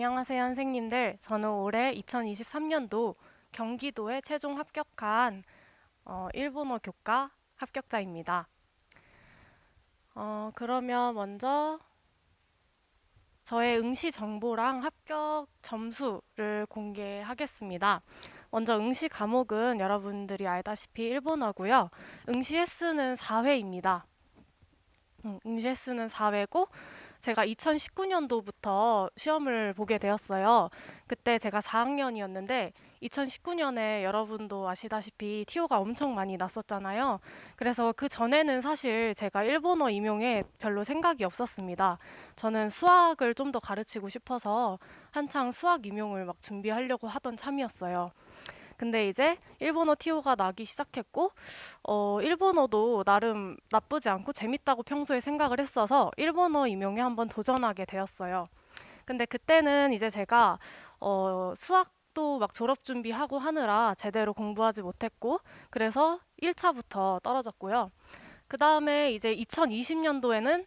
안녕하세요, 선생님들. 저는 올해 2023년도 경기도에 최종 합격한 일본어 교과 합격자입니다. 그러면 먼저 저의 응시 정보랑 합격 점수를 공개하겠습니다. 먼저 응시 과목은 여러분들이 알다시피 일본어고요. 응시 횟수는 4회입니다. 응시 횟수는 4회고 제가 2019년도부터 시험을 보게 되었어요. 그때 제가 4학년이었는데 2019년에 여러분도 아시다시피 TO가 엄청 많이 났었잖아요. 그래서 그 전에는 사실 제가 일본어 임용에 별로 생각이 없었습니다. 저는 수학을 좀 더 가르치고 싶어서 한창 수학 임용을 막 준비하려고 하던 참이었어요. 근데 이제 일본어 TO가 나기 시작했고, 일본어도 나름 나쁘지 않고 재밌다고 평소에 생각을 했어서 일본어 임용에 한번 도전하게 되었어요. 근데 그때는 이제 제가 수학도 막 졸업 준비하고 하느라 제대로 공부하지 못했고, 그래서 1차부터 떨어졌고요. 그 다음에 이제 2020년도에는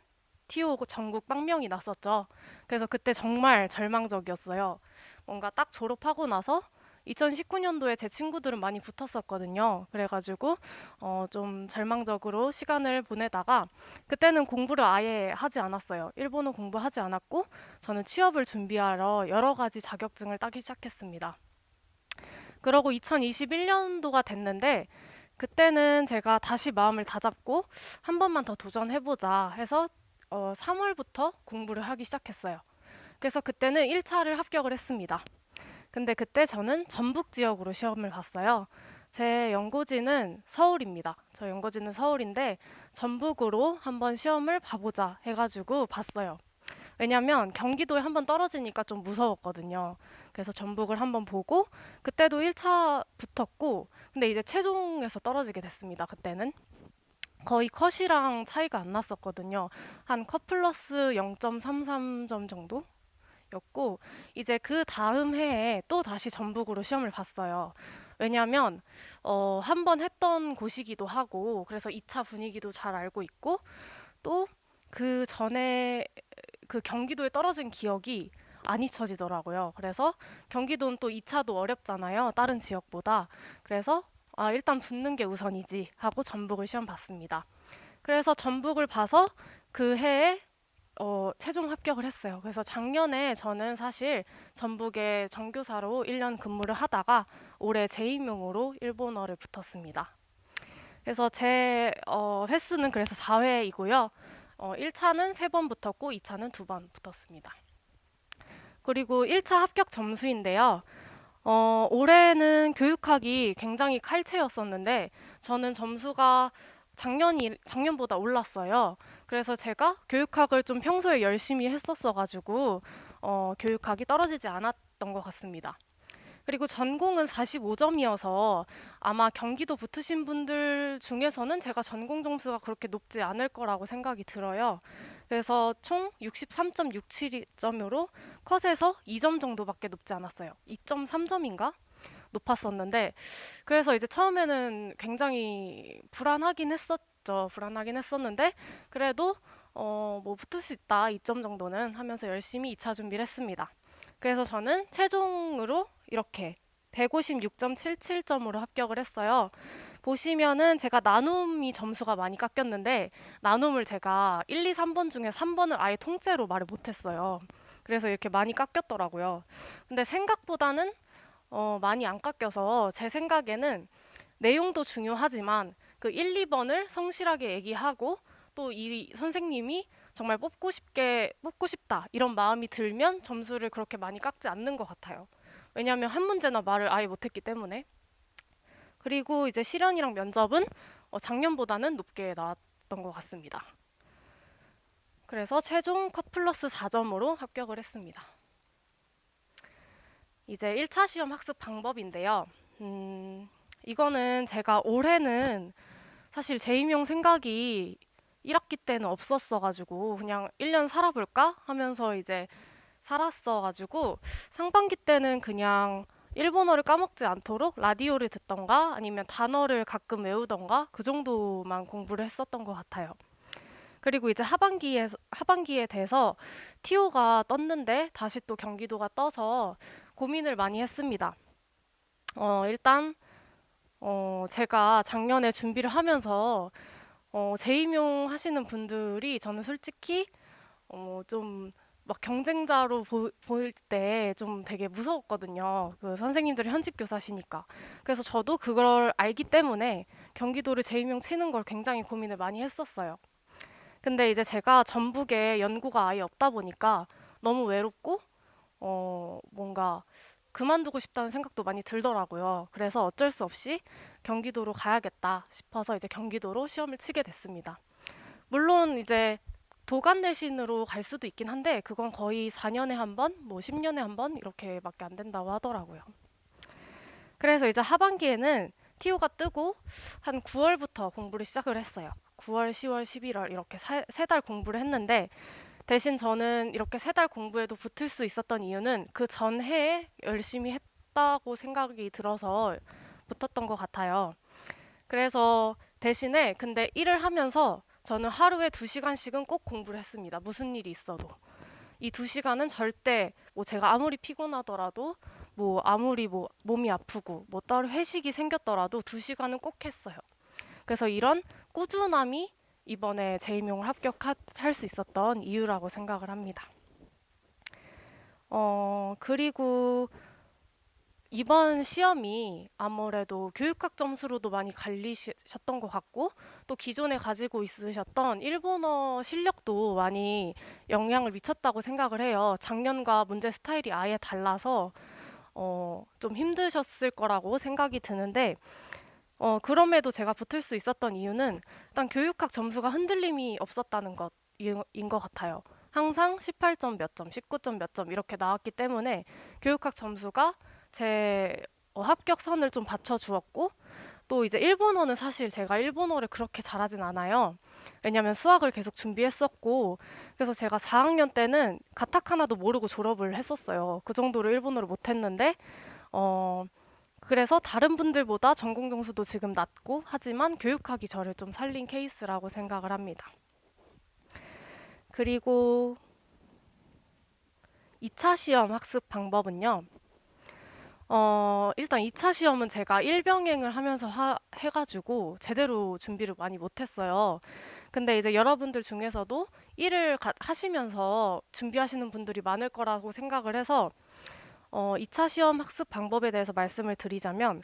TO 전국 빵명이 났었죠. 그래서 그때 정말 절망적이었어요. 뭔가 딱 졸업하고 나서 2019년도에 제 친구들은 많이 붙었었거든요. 그래가지고 좀 절망적으로 시간을 보내다가 그때는 공부를 아예 하지 않았어요. 일본어 공부하지 않았고 저는 취업을 준비하러 여러 가지 자격증을 따기 시작했습니다. 그러고 2021년도가 됐는데 그때는 제가 다시 마음을 다잡고 한 번만 더 도전해보자 해서 3월부터 공부를 하기 시작했어요. 그래서 그때는 1차를 합격을 했습니다. 근데 그때 저는 전북 지역으로 시험을 봤어요. 제 연고지는 서울입니다. 저 연고지는 서울인데 전북으로 한번 시험을 봐보자 해가지고 봤어요. 왜냐면 경기도에 한번 떨어지니까 좀 무서웠거든요. 그래서 전북을 한번 보고 그때도 1차 붙었고 근데 이제 최종에서 떨어지게 됐습니다. 그때는. 거의 컷이랑 차이가 안 났었거든요. 한 컷 플러스 0.33점 정도? 였고 이제 그 다음 해에 또 다시 전북으로 시험을 봤어요. 왜냐하면 한 번 했던 곳이기도 하고 그래서 2차 분위기도 잘 알고 있고 또 그 전에 그 경기도에 떨어진 기억이 안 잊혀지더라고요. 그래서 경기도는 또 2차도 어렵잖아요. 다른 지역보다. 그래서 일단 붙는 게 우선이지 하고 전북을 시험 봤습니다. 그래서 전북을 봐서 그 해에 최종 합격을 했어요. 그래서 작년에 저는 사실 전북에 정교사로 1년 근무를 하다가 올해 재임용으로 일본어를 붙었습니다. 그래서 제 횟수는 그래서 4회이고요. 1차는 3번 붙었고 2차는 2번 붙었습니다. 그리고 1차 합격 점수인데요. 올해는 교육학이 굉장히 칼체였었는데 저는 점수가 작년보다 올랐어요. 그래서 제가 교육학을 좀 평소에 열심히 했었어가지고 교육학이 떨어지지 않았던 것 같습니다. 그리고 전공은 45점이어서 아마 경기도 붙으신 분들 중에서는 제가 전공 점수가 그렇게 높지 않을 거라고 생각이 들어요. 그래서 총 63.67점으로 컷에서 2점 정도밖에 높지 않았어요. 2.3점인가? 높았었는데 그래서 이제 처음에는 굉장히 불안하긴 했었죠. 불안하긴 했었는데 그래도 뭐 붙을 수 있다 2점 정도는 하면서 열심히 2차 준비를 했습니다. 그래서 저는 최종으로 이렇게 156.77점으로 합격을 했어요. 보시면은 제가 나눔이 점수가 많이 깎였는데 나눔을 제가 1, 2, 3번 중에 3번을 아예 통째로 말을 못했어요. 그래서 이렇게 많이 깎였더라고요. 근데 생각보다는 많이 안 깎여서 제 생각에는 내용도 중요하지만 그 1, 2번을 성실하게 얘기하고 또 이 선생님이 정말 뽑고 싶다 이런 마음이 들면 점수를 그렇게 많이 깎지 않는 것 같아요. 왜냐하면 한 문제나 말을 아예 못했기 때문에. 그리고 이제 실연이랑 면접은 작년보다는 높게 나왔던 것 같습니다. 그래서 최종 컷 플러스 4점으로 합격을 했습니다. 이제 1차 시험 학습 방법인데요. 이거는 제가 올해는 사실 재임용 생각이 1학기 때는 없었어가지고 그냥 1년 살아볼까 하면서 이제 살았어가지고 상반기 때는 그냥 일본어를 까먹지 않도록 라디오를 듣던가 아니면 단어를 가끔 외우던가 그 정도만 공부를 했었던 것 같아요. 그리고 이제 하반기에 돼서 TO가 떴는데 다시 또 경기도가 떠서 고민을 많이 했습니다. 일단 제가 작년에 준비를 하면서 재임용 하시는 분들이 저는 솔직히 좀 막 경쟁자로 보일 때 좀 되게 무서웠거든요. 그 선생님들이 현직 교사시니까. 그래서 저도 그걸 알기 때문에 경기도를 재임용 치는 걸 굉장히 고민을 많이 했었어요. 근데 이제 제가 전북에 연구가 아예 없다 보니까 너무 외롭고 뭔가 그만두고 싶다는 생각도 많이 들더라고요. 그래서 어쩔 수 없이 경기도로 가야겠다 싶어서 이제 경기도로 시험을 치게 됐습니다. 물론 이제 도관 대신으로 갈 수도 있긴 한데 그건 거의 4년에 한 번, 뭐 10년에 한 번 이렇게밖에 안 된다고 하더라고요. 그래서 이제 하반기에는 TO가 뜨고 한 9월부터 공부를 시작을 했어요. 9월, 10월, 11월 이렇게 세 달 공부를 했는데 대신 저는 이렇게 세 달 공부에도 붙을 수 있었던 이유는 그 전해에 열심히 했다고 생각이 들어서 붙었던 것 같아요. 그래서 대신에 근데 일을 하면서 저는 하루에 2시간씩은 꼭 공부를 했습니다. 무슨 일이 있어도. 이 2시간은 절대 뭐 제가 아무리 피곤하더라도 뭐 아무리 뭐 몸이 아프고 뭐 따로 회식이 생겼더라도 2시간은 꼭 했어요. 그래서 이런 꾸준함이 이번에 재임용을 합격할 수 있었던 이유라고 생각을 합니다. 그리고 이번 시험이 아무래도 교육학 점수로도 많이 갈리셨던 것 같고 또 기존에 가지고 있으셨던 일본어 실력도 많이 영향을 미쳤다고 생각을 해요. 작년과 문제 스타일이 아예 달라서 좀 힘드셨을 거라고 생각이 드는데 그럼에도 제가 붙을 수 있었던 이유는 일단 교육학 점수가 흔들림이 없었다는 것인 것 같아요. 항상 18점 몇 점, 19점 몇 점 이렇게 나왔기 때문에 교육학 점수가 제 합격선을 좀 받쳐주었고 또 이제 일본어는 사실 제가 일본어를 그렇게 잘하진 않아요. 왜냐면 수학을 계속 준비했었고 그래서 제가 4학년 때는 가타카나도 모르고 졸업을 했었어요. 그 정도로 일본어를 못했는데 어, 그래서 다른 분들보다 전공 점수도 지금 낮고 하지만 교육학이 저를 좀 살린 케이스라고 생각을 합니다. 그리고 2차 시험 학습 방법은요. 일단 2차 시험은 제가 일병행을 하면서 해가지고 제대로 준비를 많이 못했어요. 근데 이제 여러분들 중에서도 일을 하시면서 준비하시는 분들이 많을 거라고 생각을 해서 2차 시험 학습 방법에 대해서 말씀을 드리자면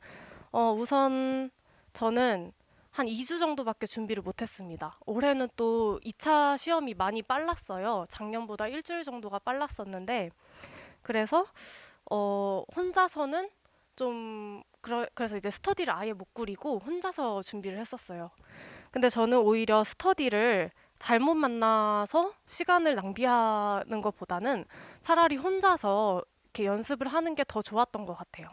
우선 저는 한 2주 정도밖에 준비를 못했습니다. 올해는 또 2차 시험이 많이 빨랐어요. 작년보다 일주일 정도가 빨랐었는데 그래서 혼자서는 좀 그래서 이제 스터디를 아예 못 꾸리고 혼자서 준비를 했었어요. 근데 저는 오히려 스터디를 잘못 만나서 시간을 낭비하는 것보다는 차라리 혼자서 이렇게 연습을 하는 게 더 좋았던 것 같아요.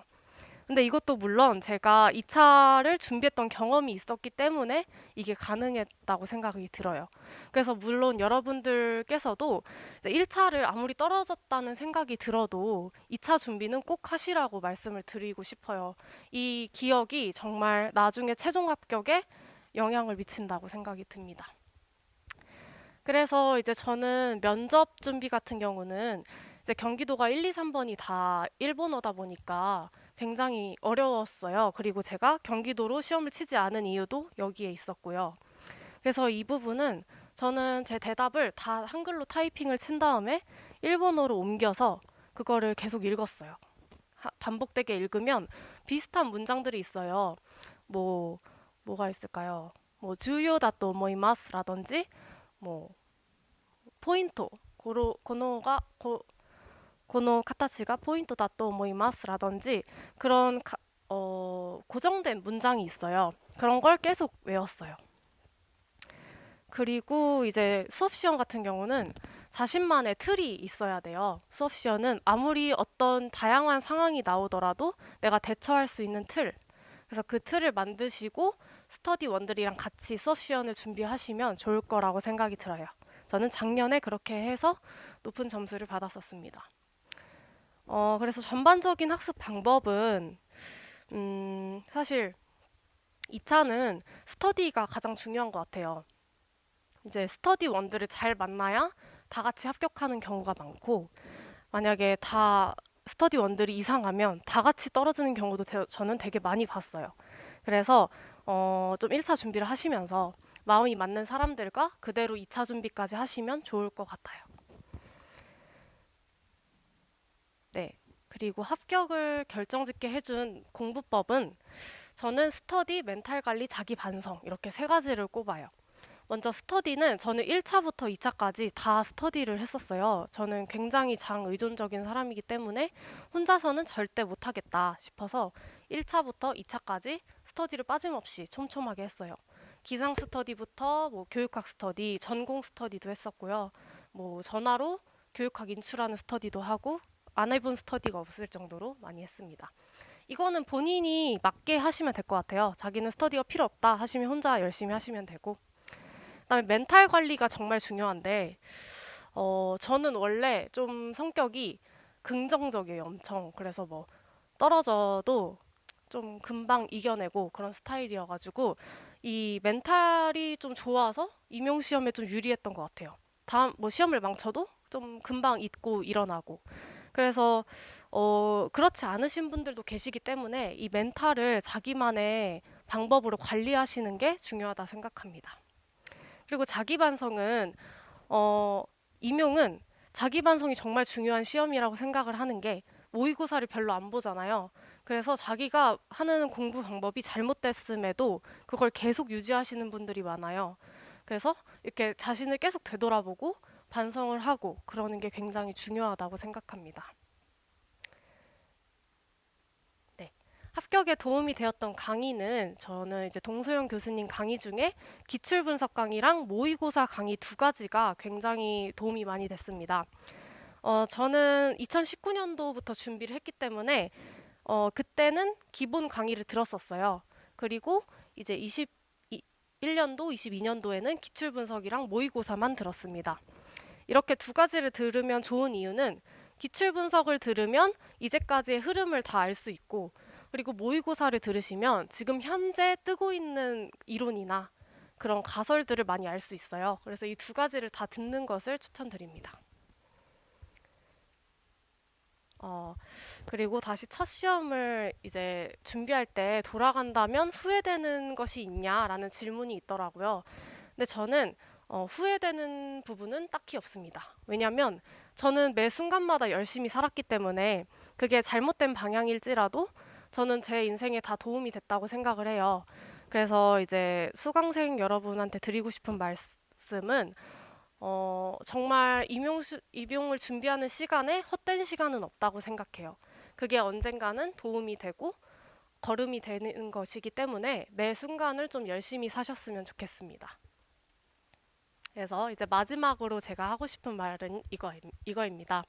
근데 이것도 물론 제가 2차를 준비했던 경험이 있었기 때문에 이게 가능했다고 생각이 들어요. 그래서 물론 여러분들께서도 1차를 아무리 떨어졌다는 생각이 들어도 2차 준비는 꼭 하시라고 말씀을 드리고 싶어요. 이 기억이 정말 나중에 최종 합격에 영향을 미친다고 생각이 듭니다. 그래서 이제 저는 면접 준비 같은 경우는 이제 경기도가 1, 2, 3번이 다 일본어다 보니까 굉장히 어려웠어요. 그리고 제가 경기도로 시험을 치지 않은 이유도 여기에 있었고요. 그래서 이 부분은 저는 제 대답을 다 한글로 타이핑을 친 다음에 일본어로 옮겨서 그거를 계속 읽었어요. 반복되게 읽으면 비슷한 문장들이 있어요. 뭐, 뭐가 있을까요? 뭐, 주요다と 思います라든지, 뭐, 포인트, 고노 카타치가 포인트다と 思います라든지 그런 고정된 문장이 있어요. 그런 걸 계속 외웠어요. 그리고 이제 수업 시험 같은 경우는 자신만의 틀이 있어야 돼요. 수업 시험은 아무리 어떤 다양한 상황이 나오더라도 내가 대처할 수 있는 틀. 그래서 그 틀을 만드시고 스터디 원들이랑 같이 수업 시험을 준비하시면 좋을 거라고 생각이 들어요. 저는 작년에 그렇게 해서 높은 점수를 받았었습니다. 그래서 전반적인 학습 방법은 사실 2차는 스터디가 가장 중요한 것 같아요. 이제 스터디 원들을 잘 만나야 다 같이 합격하는 경우가 많고, 만약에 다 스터디 원들이 이상하면 다 같이 떨어지는 경우도 저는 되게 많이 봤어요. 그래서 좀 1차 준비를 하시면서 마음이 맞는 사람들과 그대로 2차 준비까지 하시면 좋을 것 같아요. 네. 그리고 합격을 결정짓게 해준 공부법은 저는 스터디, 멘탈 관리, 자기 반성 이렇게 세 가지를 꼽아요. 먼저 스터디는 저는 1차부터 2차까지 다 스터디를 했었어요. 저는 굉장히 장의존적인 사람이기 때문에 혼자서는 절대 못하겠다 싶어서 1차부터 2차까지 스터디를 빠짐없이 촘촘하게 했어요. 기상 스터디부터 뭐 교육학 스터디, 전공 스터디도 했었고요. 뭐 전화로 교육학 인출하는 스터디도 하고 안 해본 스터디가 없을 정도로 많이 했습니다. 이거는 본인이 맞게 하시면 될 것 같아요. 자기는 스터디가 필요 없다 하시면 혼자 열심히 하시면 되고. 그다음에 멘탈 관리가 정말 중요한데, 저는 원래 좀 성격이 긍정적이에요, 엄청. 그래서 뭐 떨어져도 좀 금방 이겨내고 그런 스타일이어가지고 이 멘탈이 좀 좋아서 임용 시험에 좀 유리했던 것 같아요. 다음 뭐 시험을 망쳐도 좀 금방 잊고 일어나고. 그래서 그렇지 않으신 분들도 계시기 때문에 이 멘탈을 자기만의 방법으로 관리하시는 게 중요하다 생각합니다. 그리고 자기 반성은 어, 임용은 자기 반성이 정말 중요한 시험이라고 생각을 하는 게 모의고사를 별로 안 보잖아요. 그래서 자기가 하는 공부 방법이 잘못됐음에도 그걸 계속 유지하시는 분들이 많아요. 그래서 이렇게 자신을 계속 되돌아보고 반성을 하고 그러는 게 굉장히 중요하다고 생각합니다. 네. 합격에 도움이 되었던 강의는 저는 이제 동소영 교수님 강의 중에 기출분석 강의랑 모의고사 강의 두 가지가 굉장히 도움이 많이 됐습니다. 저는 2019년도부터 준비를 했기 때문에 그때는 기본 강의를 들었었어요. 그리고 이제 21년도, 22년도에는 기출분석이랑 모의고사만 들었습니다. 이렇게 두 가지를 들으면 좋은 이유는 기출 분석을 들으면 이제까지의 흐름을 다 알 수 있고, 그리고 모의고사를 들으시면 지금 현재 뜨고 있는 이론이나 그런 가설들을 많이 알 수 있어요. 그래서 이 두 가지를 다 듣는 것을 추천드립니다. 어, 그리고 다시 첫 시험을 이제 준비할 때 돌아간다면 후회되는 것이 있냐라는 질문이 있더라고요. 근데 저는 후회되는 부분은 딱히 없습니다. 왜냐하면 저는 매 순간마다 열심히 살았기 때문에 그게 잘못된 방향일지라도 저는 제 인생에 다 도움이 됐다고 생각을 해요. 그래서 이제 수강생 여러분한테 드리고 싶은 말씀은 정말 임용을 준비하는 시간에 헛된 시간은 없다고 생각해요. 그게 언젠가는 도움이 되고 걸음이 되는 것이기 때문에 매 순간을 좀 열심히 사셨으면 좋겠습니다. 그래서 이제 마지막으로 제가 하고 싶은 말은 이거입니다.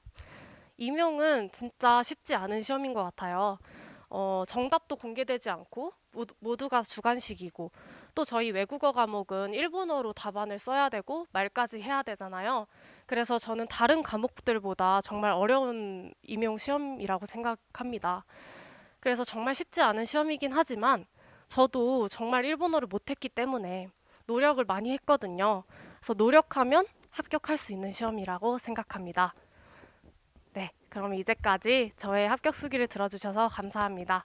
임용은 진짜 쉽지 않은 시험인 것 같아요. 정답도 공개되지 않고 모두가 주관식이고 또 저희 외국어 과목은 일본어로 답안을 써야 되고 말까지 해야 되잖아요. 그래서 저는 다른 과목들보다 정말 어려운 임용 시험이라고 생각합니다. 그래서 정말 쉽지 않은 시험이긴 하지만 저도 정말 일본어를 못했기 때문에 노력을 많이 했거든요. 그래서 노력하면 합격할 수 있는 시험이라고 생각합니다. 네, 그럼 이제까지 저의 합격 수기를 들어주셔서 감사합니다.